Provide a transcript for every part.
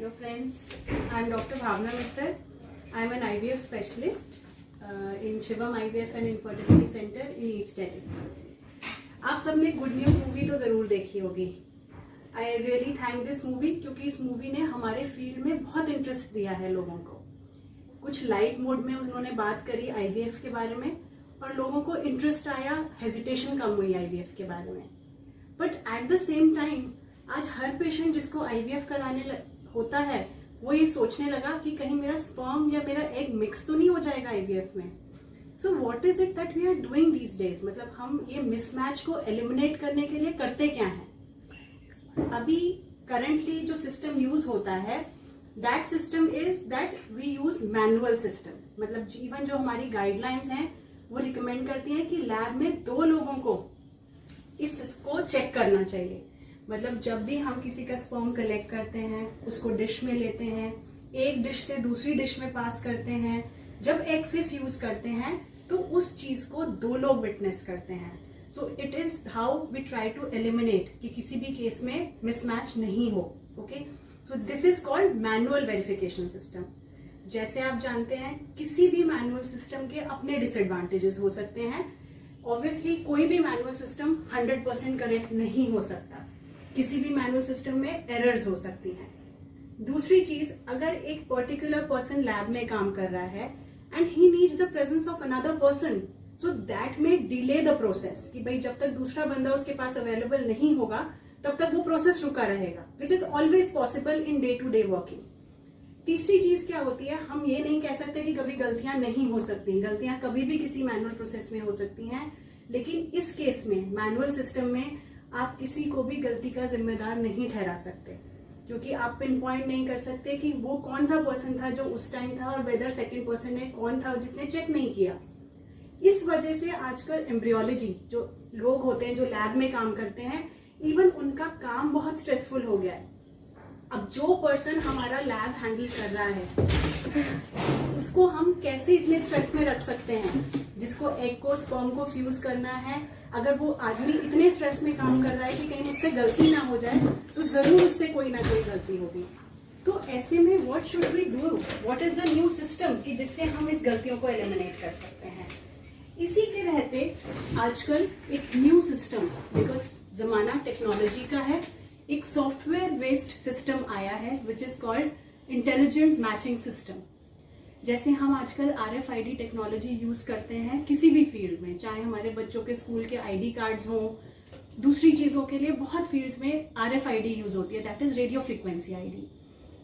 Hello friends, I am Dr. Bhavna Mittal. I am an IVF specialist in Shivam IVF and Infertility Center in East Delhi. आप सबने good news movie तो जरूर देखी होगी. I really thank this movie क्योंकि इस movie ने हमारे फील्ड में बहुत इंटरेस्ट दिया है लोगों को. कुछ लाइट मोड में उन्होंने बात करी आईवीएफ के बारे में और लोगों को इंटरेस्ट आया, हेजिटेशन कम हुई आईवीएफ के बारे में. But at the same time आज हर पेशेंट जिसको आईवीएफ कराने होता है वो ये सोचने लगा कि कहीं मेरा स्पर्म या मेरा एग मिक्स तो नहीं हो जाएगा आईवीएफ में. So what is it that we are doing these days, मतलब हम ये मिसमैच को एलिमिनेट करने के लिए करते क्या हैं. अभी करंटली जो सिस्टम यूज होता है that system is that we use manual system. मतलब इवन जो हमारी गाइडलाइंस हैं वो रिकमेंड करती हैं कि लैब में 2 लोगों को इसको चेक करना चाहिए. मतलब जब भी हम किसी का स्पर्म कलेक्ट करते हैं उसको डिश में लेते हैं, एक डिश से दूसरी डिश में पास करते हैं, जब एग से फ्यूज करते हैं तो उस चीज को 2 लोग विटनेस करते हैं. So it is how we try to eliminate कि किसी भी केस में मिसमैच नहीं हो. Okay, so this is called manual verification system. जैसे आप जानते हैं किसी भी मैनुअल सिस्टम के अपने डिसएडवांटेजेस हो सकते हैं. ऑब्वियसली कोई भी मैनुअल सिस्टम 100% करेक्ट नहीं हो सकता. किसी भी मैनुअल सिस्टम में एरर्स हो सकती हैं. दूसरी चीज, अगर एक पर्टिकुलर पर्सन लैब में काम कर रहा है and he needs the presence of another person, so that में डिले द प्रोसेस कि भाई जब तक दूसरा बंदा उसके पास अवेलेबल नहीं होगा तब तक वो प्रोसेस रुका रहेगा, which is always possible in day to day working. तीसरी चीज क्या होती है, हम ये नहीं कह सकते कि कभी गलतियां नहीं हो सकती. गलतियां कभी भी किसी मैनुअल प्रोसेस में हो सकती हैं, लेकिन इस केस में मैनुअल सिस्टम में आप किसी को भी गलती का जिम्मेदार नहीं ठहरा सकते क्योंकि आप पिन पॉइंट नहीं कर सकते कि वो कौन सा पर्सन था जो उस टाइम था और वेदर सेकंड पर्सन है कौन था जिसने चेक नहीं किया. इस वजह से आजकल एम्ब्रियोलॉजी जो लोग होते हैं जो लैब में काम करते हैं, इवन उनका काम बहुत स्ट्रेसफुल हो गया है. अब जो पर्सन हमारा लैब हैंडल कर रहा है उसको हम कैसे इतने स्ट्रेस में रख सकते हैं. जिसको एग को स्पर्म को फ्यूज करना है, अगर वो आदमी इतने स्ट्रेस में काम कर रहा है कि कहीं मुझसे गलती ना हो जाए तो जरूर उससे कोई ना कोई गलती होगी. तो ऐसे में what should we do, what is the new system कि जिससे हम इस गलतियों को एलिमिनेट कर सकते हैं. इसी के रहते आजकल एक न्यू सिस्टम, बिकॉज जमाना टेक्नोलॉजी का है, एक सॉफ्टवेयर बेस्ड सिस्टम आया है which is called intelligent matching system. जैसे हम आजकल RFID टेक्नोलॉजी यूज करते हैं किसी भी फील्ड में, चाहे हमारे बच्चों के स्कूल के ID कार्ड्स हों, दूसरी चीजों के लिए बहुत फील्ड्स में RFID यूज होती है, that is radio frequency ID.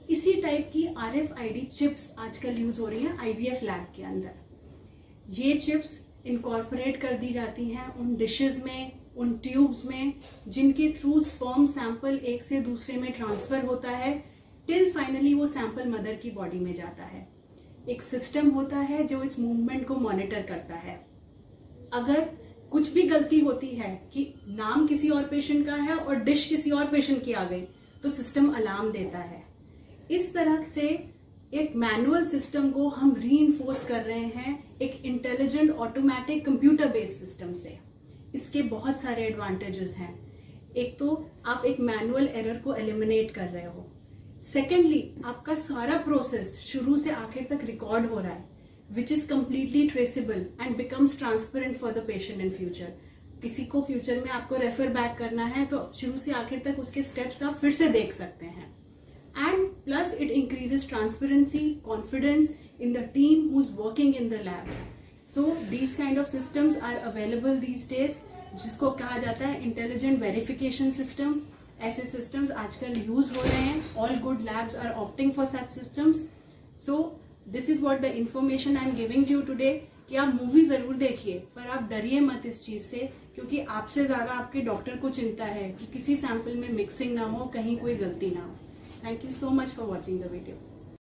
इसी टाइप की RFID चिप्स आजकल यूज हो रही हैं IVF लैब के अंदर. ये चिप्स इनकॉर्पोरेट कर दी जाती हैं उन डिशेज में, उन ट्यूब्स में जिनके थ्रू स्पर्म सैंपल एक से दूसरे में ट्रांसफर होता है टिल फाइनली वो सैंपल मदर की बॉडी में जाता है. एक सिस्टम होता है जो इस मूवमेंट को मॉनिटर करता है. अगर कुछ भी गलती होती है कि नाम किसी और पेशेंट का है और डिश किसी और पेशेंट की आ गई तो सिस्टम अलार्म देता है. इस तरह से एक मैनुअल सिस्टम को हम रीइंफोर्स कर रहे हैं एक intelligent automatic computer based system से. इसके बहुत सारे एडवांटेजेस हैं. एक तो आप एक मैनुअल एरर को एलिमिनेट कर रहे हो. सेकेंडली, आपका सारा प्रोसेस शुरू से आखिर तक रिकॉर्ड हो रहा है which is completely traceable and becomes transparent for the patient in future. किसी को फ्यूचर में आपको रेफर बैक करना है तो शुरू से आखिर तक उसके स्टेप्स आप फिर से देख सकते हैं. And plus it increases transparency, confidence in the team who is working in the lab. So these kind of systems are available these days, जिसको कहा जाता है इंटेलिजेंट वेरिफिकेशन सिस्टम. ऐसे सिस्टम्स आजकल यूज हो रहे हैं. All good labs are opting for such systems. So this is what the information I am giving you today कि आप मूवी जरूर देखिए पर आप डरिए मत इस चीज से क्योंकि आपसे ज्यादा आपके डॉक्टर को चिंता है कि किसी सैंपल में मिक्सिंग ना हो, कहीं कोई गलती ना हो. Thank you so much for watching the video.